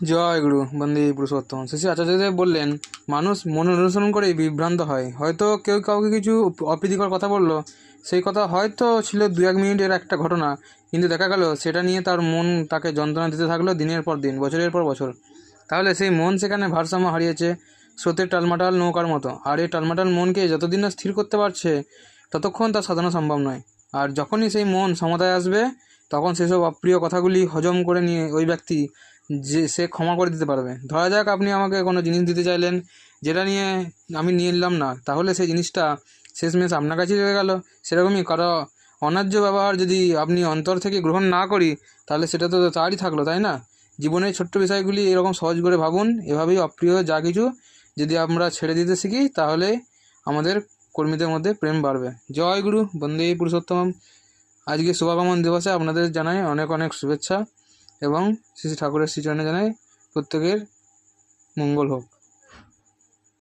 জয় গুরু বন্দে পুরুষোত্তম। শ্রী আচার্যদেব বললেন, মানুষ মন অনুসরণ করেই বিভ্রান্ত হয়। হয়তো কেউ কাউকে কিছু অপ্রীতিকর কথা বললো, সেই কথা হয়তো ছিল 1-2 মিনিটের একটা ঘটনা, কিন্তু দেখা গেল সেটা নিয়ে তার মন তাকে যন্ত্রণা দিতে থাকলো দিনের পর দিন, বছরের পর বছর। তাহলে সেই মন সেখানে ভারসাম্য হারিয়েছে, স্রোতের টালমাটাল নৌকার মতো। আর এই টালমাটাল মনকে যতদিন না স্থির করতে পারছে, ততক্ষণ তার সাধনা সম্ভব নয়। আর যখনই সেই মন সমতায় আসবে, তখন সেসব অপ্রিয় কথাগুলি হজম করে নিয়ে ওই ব্যক্তি যে সে ক্ষমা করে দিতে পারবে। ধরা যাক আপনি আমাকে কোনো জিনিস দিতে চাইলেন, যেটা নিয়ে আমি নিয়ে নিলাম না, তাহলে সেই জিনিসটা শেষমেশ আপনার কাছেই রয়ে গেল। সেরকমই কারো অন্যায্য ব্যবহার যদি আপনি অন্তর থেকে গ্রহণ না করি, তাহলে সেটা তো তারই থাকলো, তাই না? জীবনের ছোট্ট বিষয়গুলি এরকম সহজ করে ভাবুন। এভাবেই অপ্রিয় যা কিছু যদি আমরা ছেড়ে দিতে শিখি, তাহলে আমাদের কর্মীদের মধ্যে প্রেম বাড়বে। জয় গুরু বন্দে পুরুষোত্তম। আজকে শুভাগমন দিবসে আপনাদের জানাই অনেক অনেক শুভেচ্ছা এবং শ্রী ঠাকুরের শ্রীচরণে জানাই প্রত্যেকের মঙ্গল হোক।